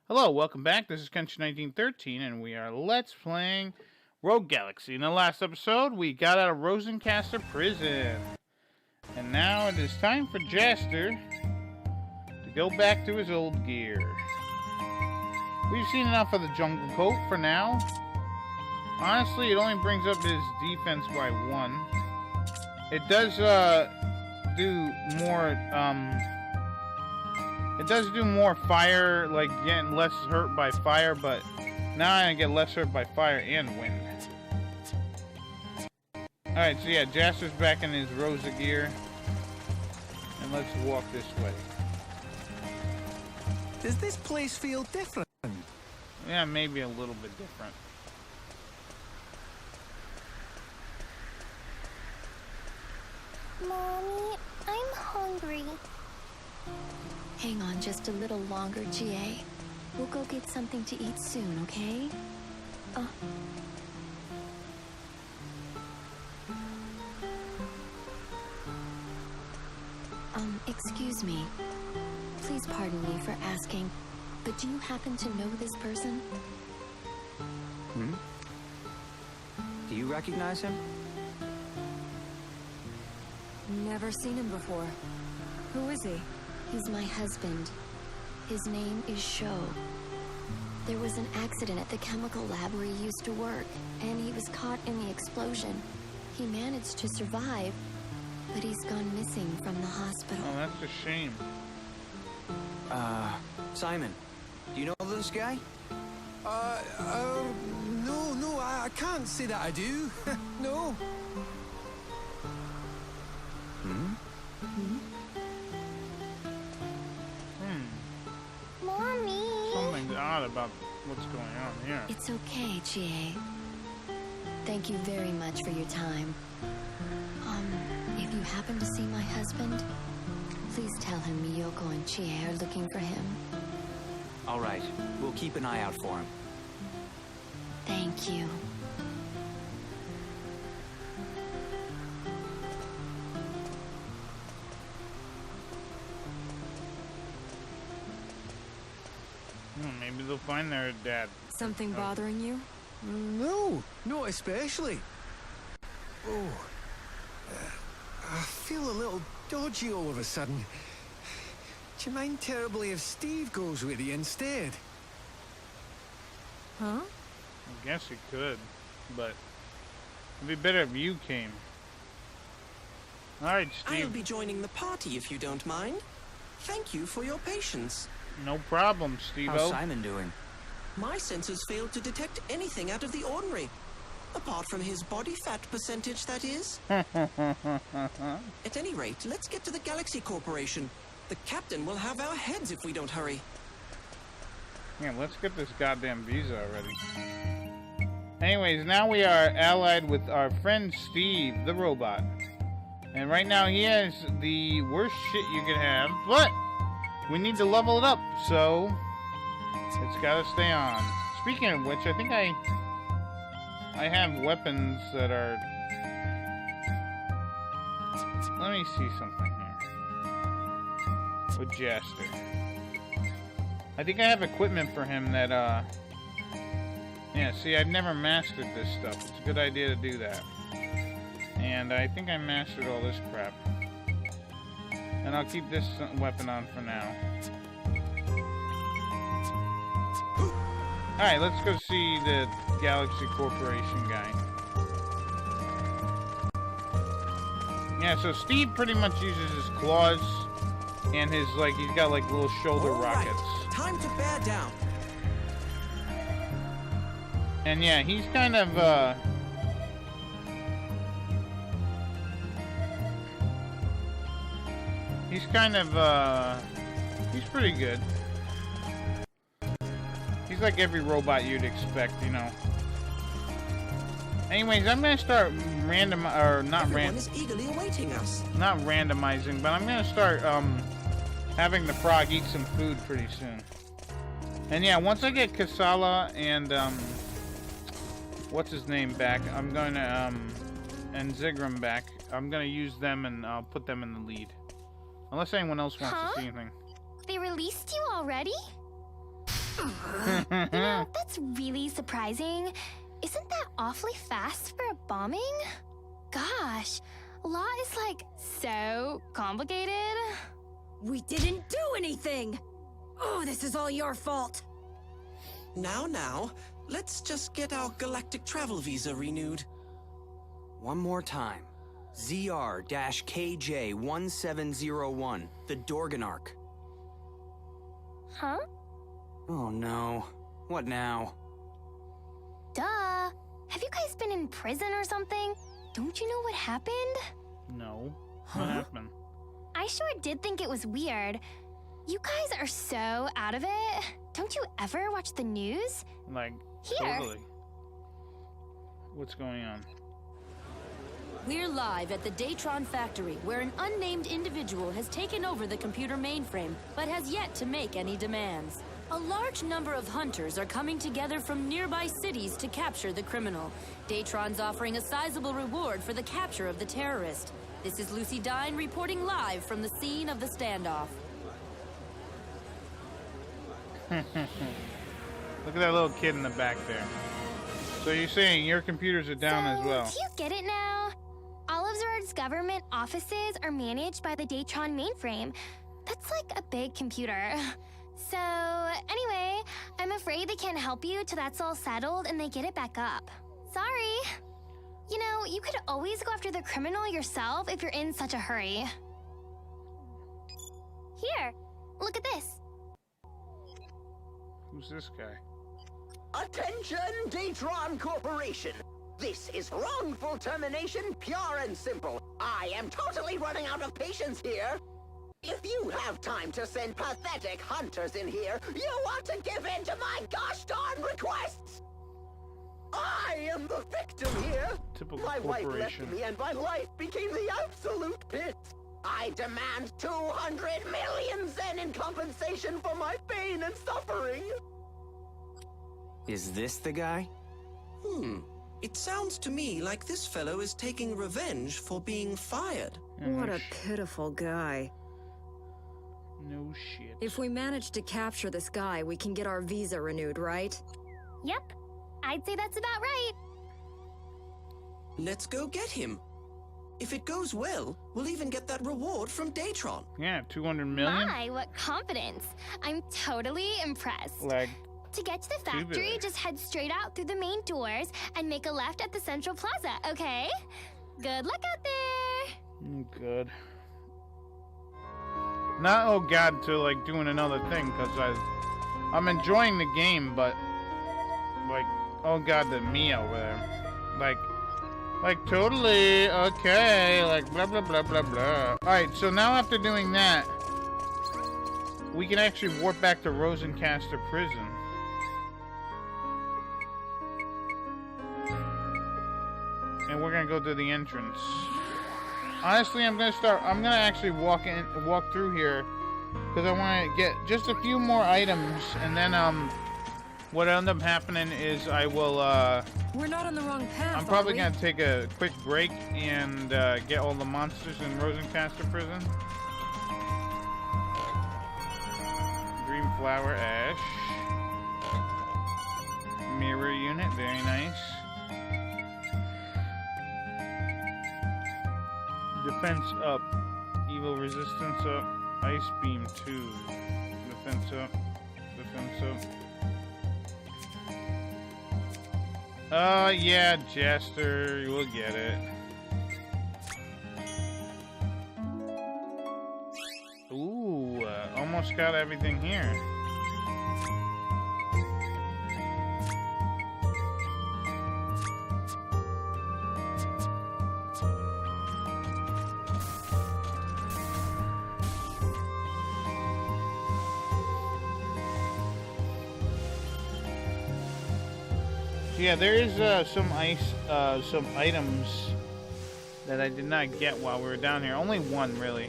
Hello, welcome back. This is Kenshin1913, and we are Let's Playing Rogue Galaxy. In the last episode, we got out of Rosencaster Prison. And now it is time for Jaster to go back to his old gear. We've seen enough of the jungle coat for now. Honestly, it only brings up his defense by 1. It does do more, it does do more fire, like getting less hurt by fire, but now I get less hurt by fire and wind. Alright, so yeah, Jaster's back in his Rosa gear. And let's walk this way. Does this place feel different? Yeah, maybe a little bit different. Mommy, I'm hungry. Hang on just a little longer, GA. We'll go get something to eat soon, okay? Excuse me. Please pardon me for asking, but do you happen to know this person? Do you recognize him? Never seen him before. Who is he? He's my husband. His name is Sho. There was an accident at the chemical lab where he used to work, and he was caught in the explosion. He managed to survive, but he's gone missing from the hospital. Oh, that's a shame. Simon, do you know this guy? No, I can't say that I do. No. Mommy. Something's odd about what's going on here. It's okay, GA. Thank you very much for your time. If you happen to see my husband, please tell him Miyoko and Chie are looking for him. All right, we'll keep an eye out for him. Thank you. Maybe they'll find their dad. Something bothering you? No, not especially. Oh, I feel a little dodgy all of a sudden. Do you mind terribly if Steve goes with you instead? Huh? I guess it could, but it'd be better if you came. Alright, Steve. I'll be joining the party if you don't mind. Thank you for your patience. No problem, Steve-O. How's Simon doing? My sensors failed to detect anything out of the ordinary. Apart from his body fat percentage, that is. At any rate, let's get to the Galaxy Corporation. The captain will have our heads if we don't hurry. Yeah, let's get this goddamn visa already. Anyways, now we are allied with our friend Steve, the robot. And right now he has the worst shit you could have, but we need to level it up, so it's gotta stay on. Speaking of which, I think I have weapons that are... Let me see something here. With Jaster. I think I have equipment for him that, yeah, see, I've never mastered this stuff. It's a good idea to do that. And I think I mastered all this crap. And I'll keep this weapon on for now. Alright, let's go see the Galaxy Corporation guy. Yeah, so Steve pretty much uses his claws and his, like, he's got, like, little shoulder rockets. Time to bear down. And yeah, he's kind of, he's pretty good. He's like every robot you'd expect, you know. Anyways, I'm gonna start Everyone is eagerly awaiting us. not randomizing, but I'm gonna start, having the frog eat some food pretty soon. And yeah, once I get Kasala and, what's his name back, I'm gonna, and Zigram back, I'm gonna use them and I'll put them in the lead. Unless anyone else wants to see anything. They released you already? You know, that's really surprising. Isn't that awfully fast for a bombing? Gosh, law is like so complicated. We didn't do anything! Oh, this is all your fault! Now, let's just get our galactic travel visa renewed. One more time. ZR-KJ1701, the Dorganarch. Huh? Oh no. What now? Duh. Have you guys been in prison or something? Don't you know what happened? No. What happened? I sure did think it was weird. You guys are so out of it. Don't you ever watch the news? Like, Here. totally. What's going on? We're live at the Datron factory, where an unnamed individual has taken over the computer mainframe, but has yet to make any demands. A large number of hunters are coming together from nearby cities to capture the criminal. Datron's offering a sizable reward for the capture of the terrorist. This is Lucy Dine reporting live from the scene of the standoff. Look at that little kid in the back there. So you're saying your computers are down as well? Do you get it now? All of Zarard's government offices are managed by the Datron mainframe. That's like a big computer. So, anyway, I'm afraid they can't help you till that's all settled and they get it back up. Sorry. You know, you could always go after the criminal yourself if you're in such a hurry. Here, look at this. Who's this guy? Attention, Datron Corporation! This is wrongful termination, pure and simple. I am totally running out of patience here. If you have time to send pathetic hunters in here, you want to give in to my gosh darn requests! I am the victim here! Typical My wife corporation. left me and my life became the absolute pit! I demand 200 million Zen in compensation for my pain and suffering! Is this the guy? It sounds to me like this fellow is taking revenge for being fired. What a pitiful guy. No shit. If we manage to capture this guy, we can get our visa renewed, right? Yep, I'd say that's about right. Let's go get him. If it goes well, we'll even get that reward from Datron. Yeah, 200 million? My, what confidence. I'm totally impressed. Like, To get to the factory, big. just head straight out through the main doors and make a left at the Central Plaza, okay? Good luck out there! good. Not, oh god, to like doing another thing, because I'm enjoying the game, but, like, oh god, the me over there. Like, totally, okay, like, blah, blah, blah, blah, blah. Alright, so now after doing that, we can actually warp back to Rosencaster Prison. And we're gonna go to the entrance. Honestly, I'm gonna actually walk through here, because I want to get just a few more items, and then, what'll end up happening is I will, We're not on the wrong path, I'm probably are we? gonna take a quick break and, get all the monsters in Rosencaster Prison. Green flower ash. Mirror unit, very nice. Defense up. Evil resistance up. Ice beam 2. Defense up. Defense up. Yeah, Jester. We'll get it. Ooh, almost got everything here. Yeah, there is some items that I did not get while we were down here. Only one, really.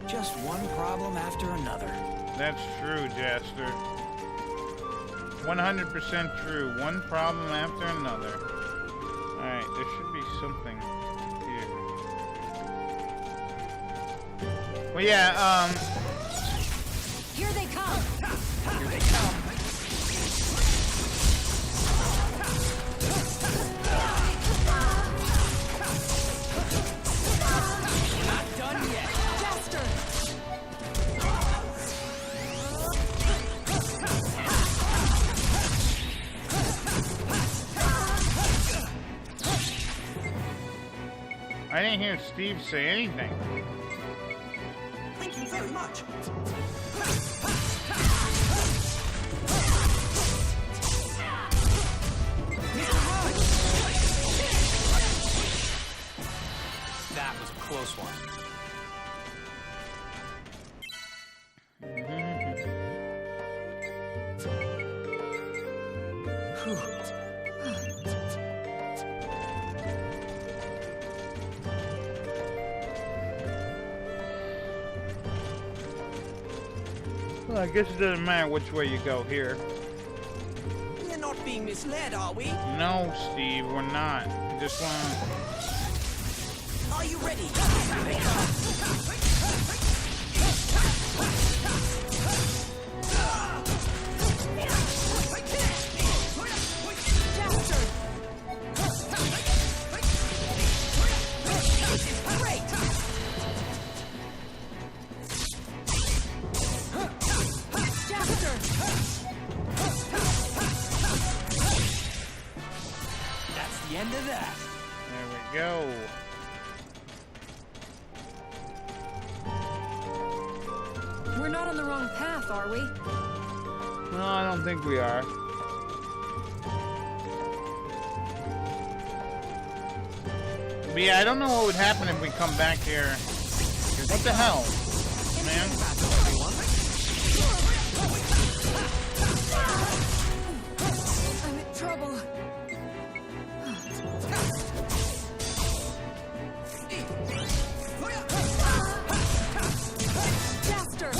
Just one problem after another. That's true, Jaster. 100% true. One problem after another. Alright, there should be something here. Well, yeah, can't hear Steve say anything. Thank you very much. That was a close one. Well, I guess it doesn't matter which way you go here. We're not being misled, are we? No, Steve, we're not. We just want. Are you ready? That's the end of that. There we go. We're not on the wrong path, are we? No, I don't think we are. But yeah, I don't know what would happen if we come back here. What the hell, man? I'm in trouble. Faster!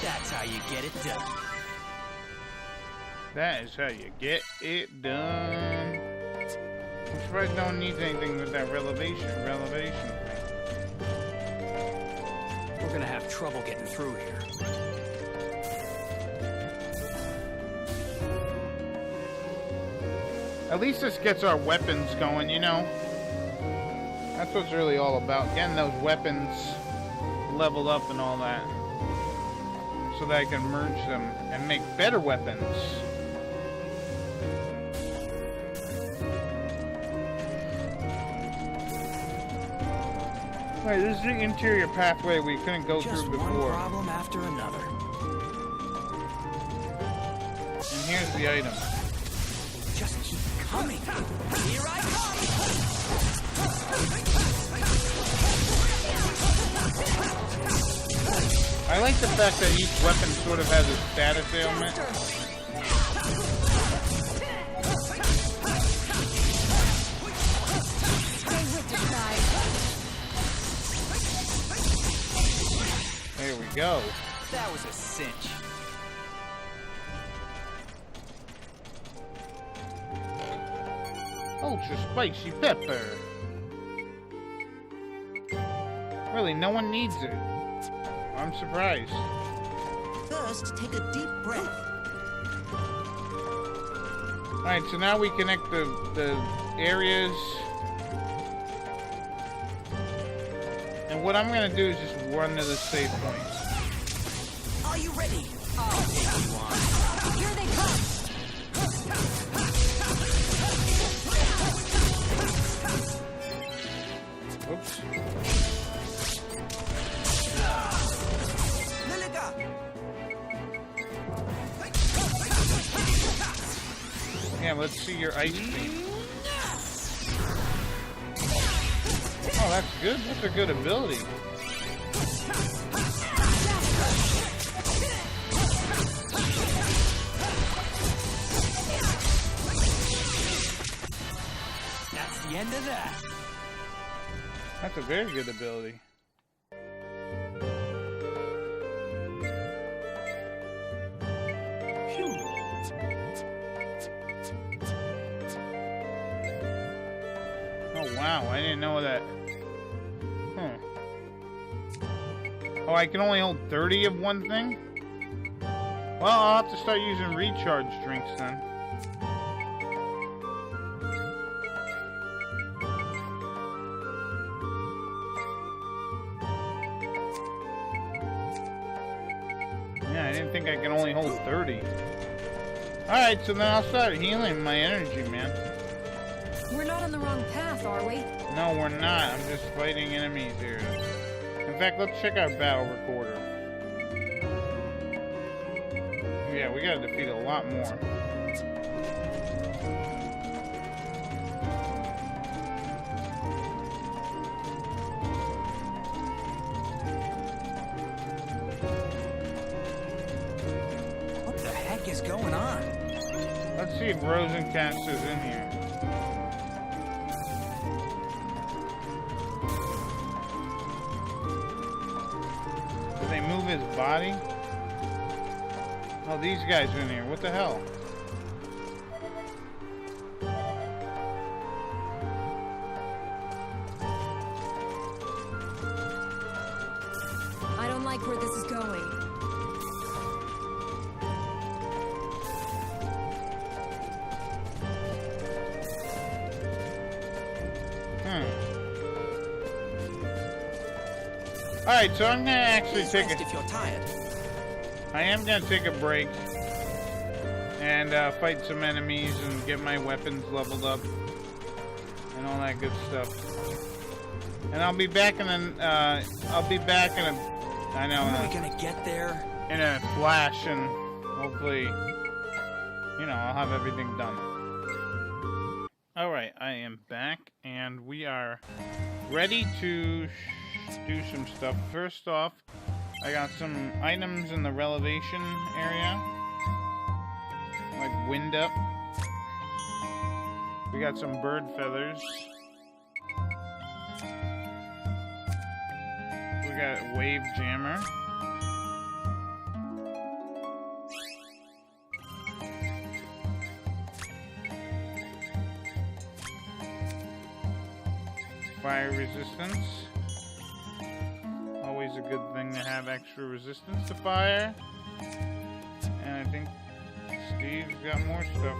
That's how you get it done. That is how you get it done. I'm surprised no one needs anything with that revelation thing. We're gonna have trouble getting through here. At least this gets our weapons going, you know? That's what's really all about. Getting those weapons leveled up and all that. So that I can merge them and make better weapons. Alright, this is the interior pathway we couldn't go Just through one before. problem after another. And here's the item. Just keep coming. Here I come. I like the fact that each weapon sort of has a status ailment. There we go. That was a cinch. Ultra spicy pepper. Really, no one needs it. I'm surprised. First, take a deep breath. Alright, so now we connect the areas. And what I'm gonna do is just run to the save point. Are you ready? I'll take you on. Here they come! Oops. Liliga! Yeah, let's see your ice beam. Oh, that's good. That's a good ability. That's the end of that. That's a very good ability. Oh wow, I didn't know that. Huh. Oh, I can only hold 30 of one thing? Well, I'll have to start using recharge drinks then. Yeah, I didn't think I could only hold 30. Alright, so then I'll start healing my energy, man. We're not on the wrong path, are we? No, we're not. I'm just fighting enemies here. In fact, let's check our battle recorder. Yeah, we gotta defeat a lot more. What the heck is going on? Let's see if Rosencaster's in here. Did they move his body? Oh, these guys are in here. What the hell? I don't like where this is going. Alright, so I'm gonna actually take Rest a... if you're tired. I am gonna take a break and fight some enemies and get my weapons leveled up and all that good stuff. And I'll be back in a... I know. When are we gonna get there? In a flash, and hopefully, you know, I'll have everything done. Alright, I am back, and we are ready to do some stuff. First off, I got some items in the relevation area, like wind up. We got some bird feathers. We got wave jammer. Fire resistance. Always a good thing to have extra resistance to fire. And I think Steve's got more stuff.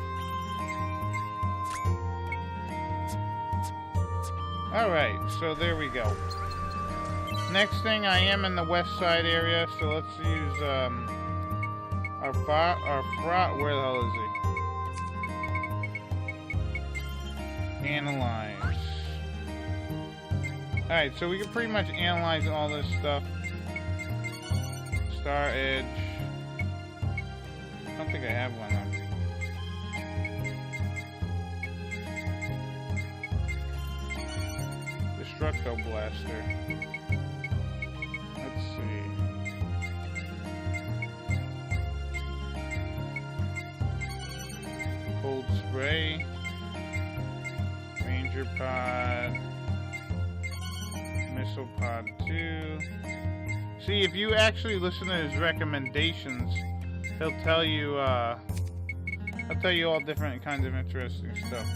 Alright, so there we go. Next thing, I am in the west side area, so let's use our frog. Where the hell is he? Analyze. Alright, so we can pretty much analyze all this stuff. Star Edge. I don't think I have one though. Destructo Blaster. Let's see. Cold Spray. Ranger Pod. Missile Pod 2. See, if you actually listen to his recommendations, he'll tell you, all different kinds of interesting stuff.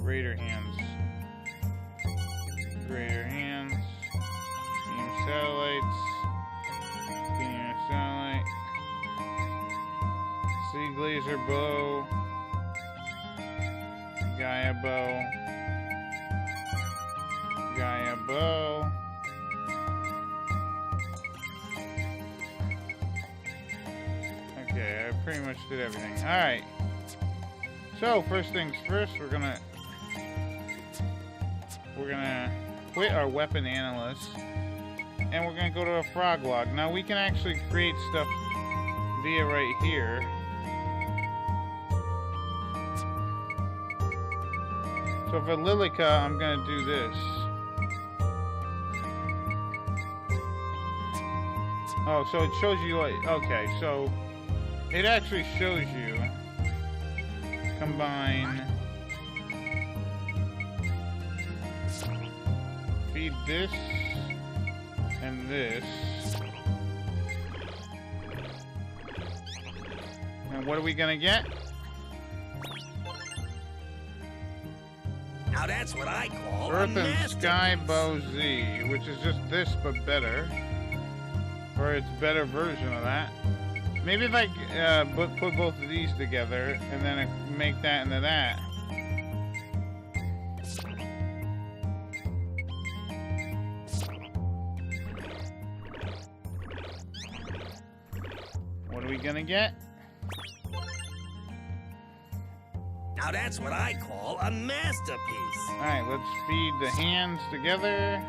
Raider Hands. Raider Hands. Beam Satellites. Beam Satellite. Sea Glazer Bow. Gaia Bow. Gaia Bow. Okay, I pretty much did everything. Alright. So, first things first, we're gonna quit our weapon analyst, and we're gonna go to a frog log. Now we can actually create stuff via right here. So for Lilica, I'm gonna do this. Oh, so it shows you like, okay, so it actually shows you combine, feed this and this. And what are we gonna get? Now that's what I call Earth and Sky Bow Z, which is just this but better. Or its better version of that. Maybe if I put both of these together and then make that into that. What are we gonna get? Now that's what I call a masterpiece. Alright, let's feed the hands together.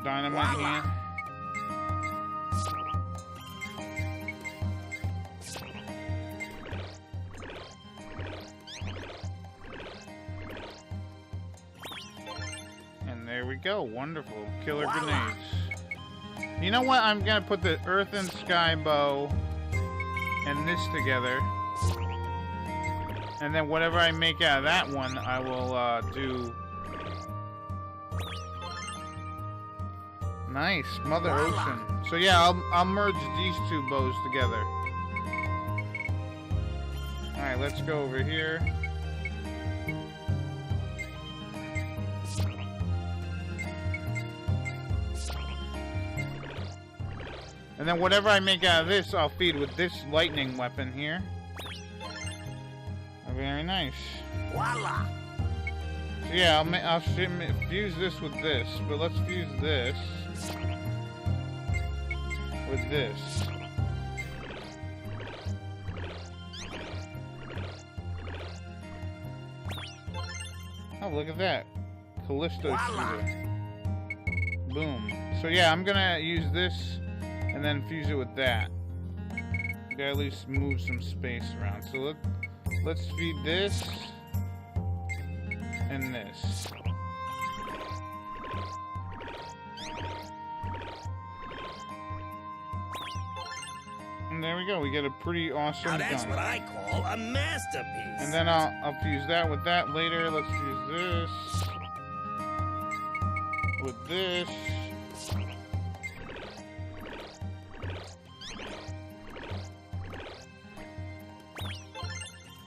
Dynamite hand. And there we go. Wonderful. Killer grenades. You know what? I'm gonna put the Earth and Sky bow and this together. And then whatever I make out of that one, I will do. Nice, Mother Ocean. So yeah, I'll merge these two bows together. Alright, let's go over here. And then whatever I make out of this, I'll feed with this lightning weapon here. Very nice. Voila! So yeah, I'll fuse this with this, but let's fuse this with this. Oh, look at that. Callisto shooter. Boom. So yeah, I'm gonna use this and then fuse it with that. Gotta at least move some space around. So let's feed this and this. And there we go. We get a pretty awesome Now that's gun. what I call a masterpiece. And then I'll fuse that with that later. Let's fuse this with this.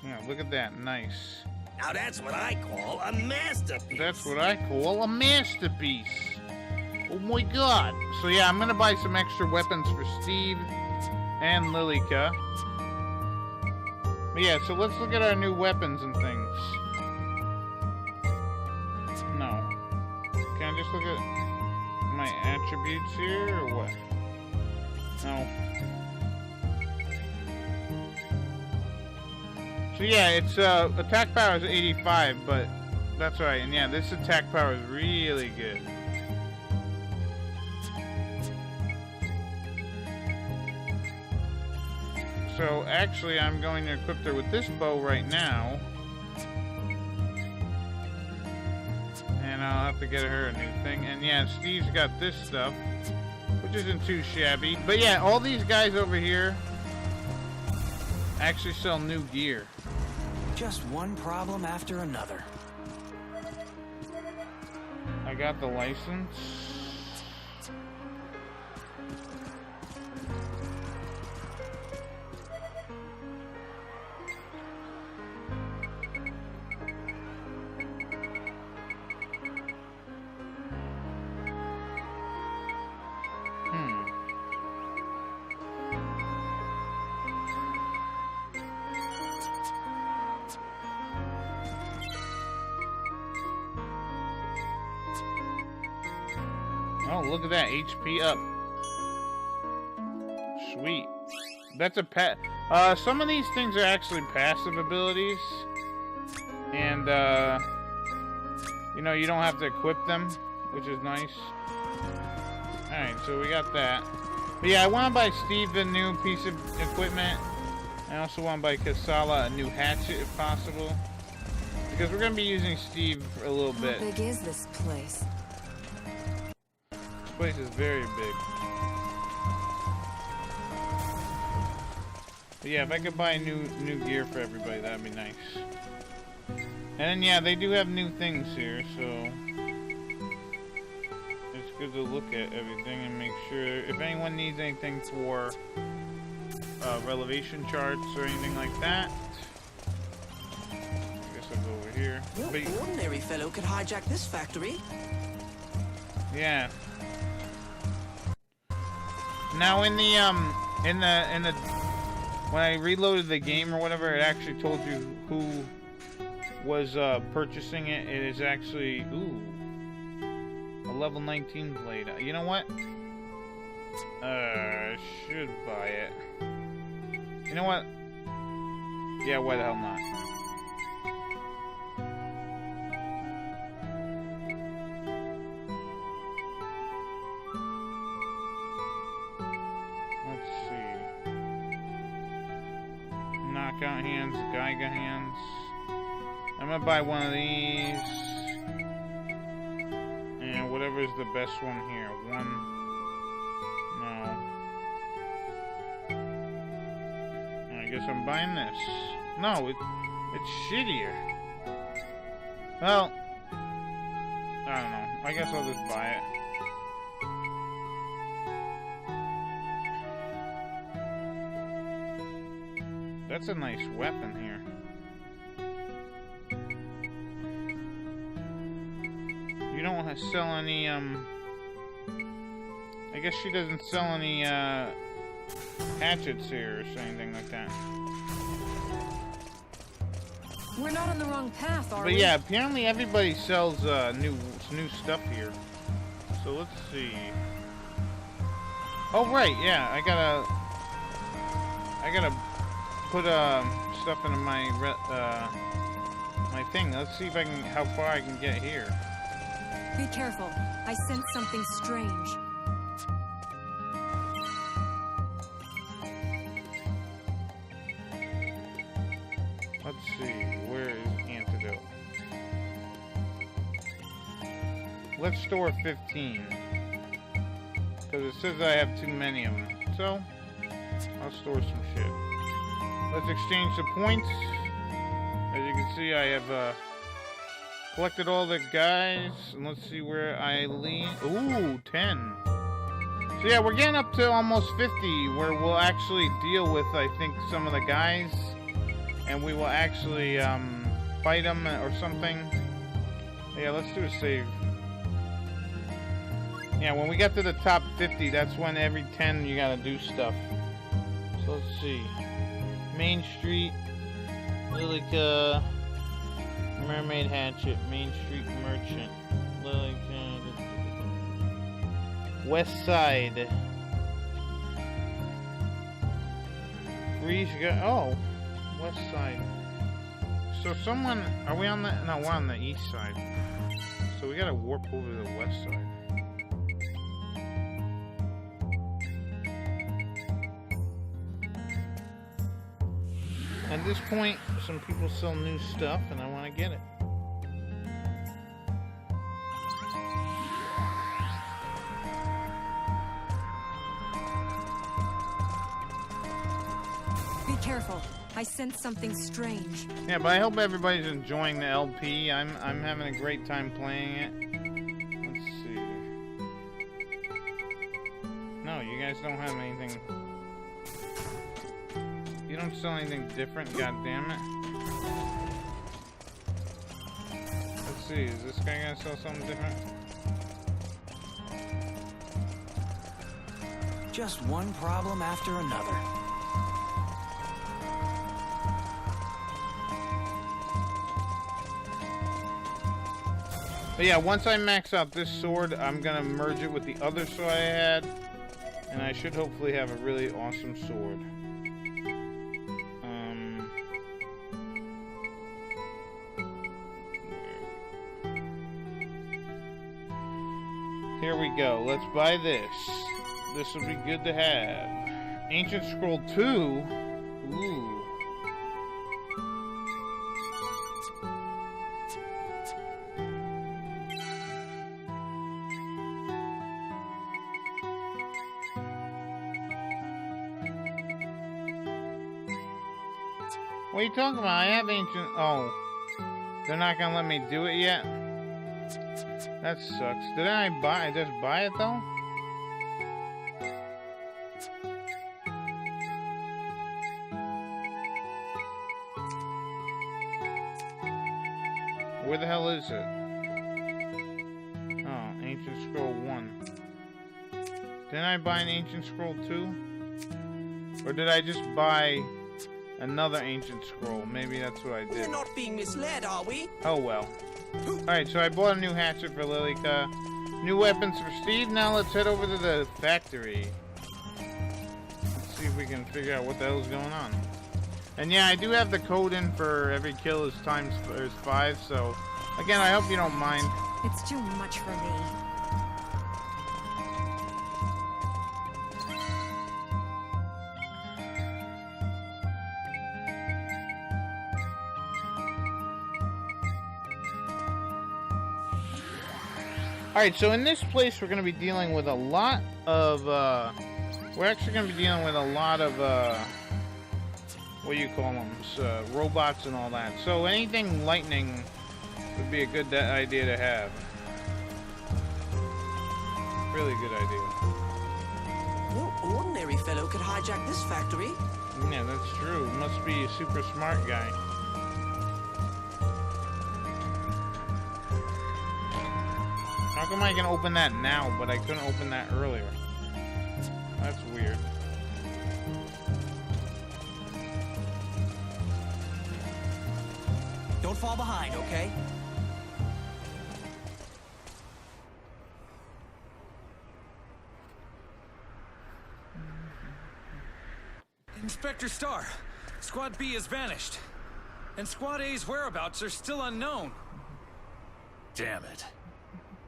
Yeah, look at that. Nice. Now that's what I call a masterpiece. That's what I call a masterpiece. Oh my god. So yeah, I'm gonna buy some extra weapons for Steve and Lilica. But yeah, so let's look at our new weapons and things. No. Can I just look at my attributes here, or what? No. So yeah, it's attack power is 85, but that's right. And yeah, this attack power is really good. So actually, I'm going to equip her with this bow right now, and I'll have to get her a new thing. And yeah, Steve's got this stuff, which isn't too shabby. But yeah, all these guys over here actually sell new gear. Just one problem after another. I got the license. Oh, look at that. HP up. Sweet. That's a some of these things are actually passive abilities. And, you know, you don't have to equip them, which is nice. Alright, so we got that. But yeah, I want to buy Steve a new piece of equipment. I also want to buy Kasala a new hatchet if possible. Because we're going to be using Steve for a little bit. How big is this place? This place is very big. But yeah, if I could buy new gear for everybody, that'd be nice. And then yeah, they do have new things here, so it's good to look at everything and make sure if anyone needs anything for relevation charts or anything like that. I guess I'll go over here. No ordinary fellow could hijack this factory. Yeah. Now in the when I reloaded the game or whatever, it actually told you who was purchasing it. It is actually, ooh, a level 19 blade. You know what? I should buy it. You know what? Yeah, why the hell not? Let's see. Knockout hands, Geiger hands. I'm gonna buy one of these. And whatever is the best one here. One. No. I guess I'm buying this. No, it's shittier. Well, I don't know. I guess I'll just buy it. That's a nice weapon here. You don't want to sell any, I guess she doesn't sell any, hatchets here or anything like that. We're not on the wrong path, are we? But yeah, apparently everybody sells, new stuff here. So let's see. Oh, right, yeah, I gotta put, stuff into my, my thing. Let's see if I can, how far I can get here. Be careful. I sense something strange. Let's see, where is antidote? Let's store 15. Because it says I have too many of them. So, I'll store some shit. Let's exchange the points. As you can see, I have, collected all the guys, and let's see where I lean. Ooh, 10. So yeah, we're getting up to almost 50, where we'll actually deal with, I think, some of the guys, and we will actually fight them or something. Yeah, let's do a save. Yeah, when we get to the top 50, that's when every 10 you gotta do stuff. So let's see. Main Street, Lilica. Mermaid Hatchet, Main Street Merchant, West Side, Freeze, oh, West Side. So someone, are we on the, no, we're on the east side. So we gotta warp over to the west side. At this point, some people sell new stuff, and I want to get it. Be careful. I sense something strange. Yeah, but I hope everybody's enjoying the LP. I'm having a great time playing it. Let's see. No, you guys don't have anything. You don't sell anything different, god damn it. Let's see, is this guy gonna sell something different? Just one problem after another. But yeah, once I max out this sword, I'm gonna merge it with the other sword I had, and I should hopefully have a really awesome sword. Here we go. Let's buy this. This will be good to have. Ancient Scroll 2. Ooh. What are you talking about? I have ancient... Oh. They're not gonna let me do it yet? That sucks. Did I just buy it though? Where the hell is it? Oh, Ancient Scroll 1. Didn't I buy an Ancient Scroll 2? Or did I just buy Another ancient scroll. Maybe that's what I did. We're not being misled, are we? Oh well. Alright, so I bought a new hatchet for Lilica. New weapons for Steve. Now let's head over to the factory. Let's see if we can figure out what the hell's going on. And yeah, I do have the code in for every kill is times 5, so again, I hope you don't mind. It's too much for me. Alright, so in this place we're going to be dealing with a lot of, we're actually going to be dealing with a lot of, what do you call them, robots and all that. So anything lightning would be a good idea to have. Really good idea. No ordinary fellow could hijack this factory. Yeah, that's true. Must be a super smart guy. How come I can open that now, but I couldn't open that earlier? That's weird. Don't fall behind, okay? Inspector Starr, Squad B has vanished, and Squad A's whereabouts are still unknown. Damn it.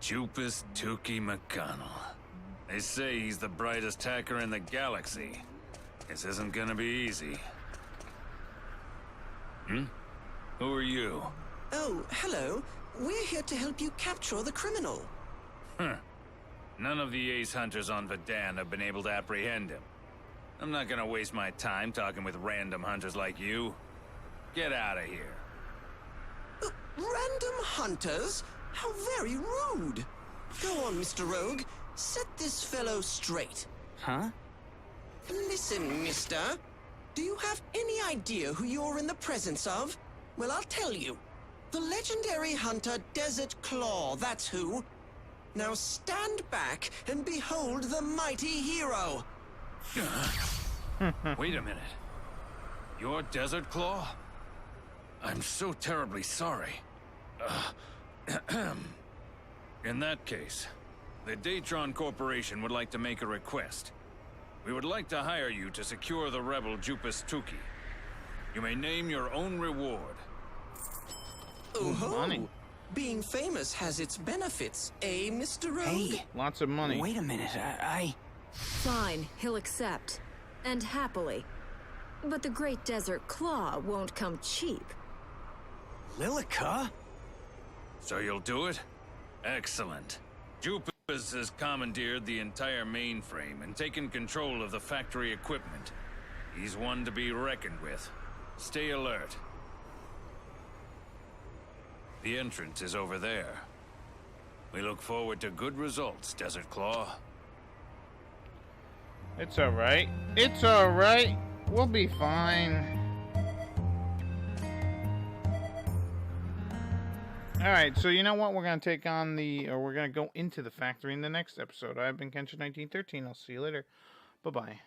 Jupus Tukey McConnell. They say he's the brightest hacker in the galaxy. This isn't gonna be easy. Hmm? Who are you? Oh, hello. We're here to help you capture the criminal. Huh. None of the ace hunters on Vadan have been able to apprehend him. I'm not gonna waste my time talking with random hunters like you. Get out of here. Random hunters? How very rude. Go on, Mr. Rogue. Set this fellow straight. Huh? Listen, mister. Do you have any idea who you're in the presence of? Well, I'll tell you. The legendary hunter Desert Claw, that's who. Now stand back and behold the mighty hero. Wait a minute. You're Desert Claw? I'm so terribly sorry. In that case, the Datron Corporation would like to make a request. We would like to hire you to secure the rebel Jupus Tukey. You may name your own reward. Oh, money. Being famous has its benefits, eh, Mr. Rogue? Hey, Lots of money. wait a minute. Fine, he'll accept. And happily. But the Great Desert Claw won't come cheap. Lilica? So you'll do it? Excellent. Jupus has commandeered the entire mainframe and taken control of the factory equipment. He's one to be reckoned with. Stay alert. The entrance is over there. We look forward to good results, Desert Claw. It's alright. It's alright. We'll be fine. Alright, so you know what? We're going to take on we're going to go into the factory in the next episode. I've been Kenshin1913. I'll see you later. Bye-bye.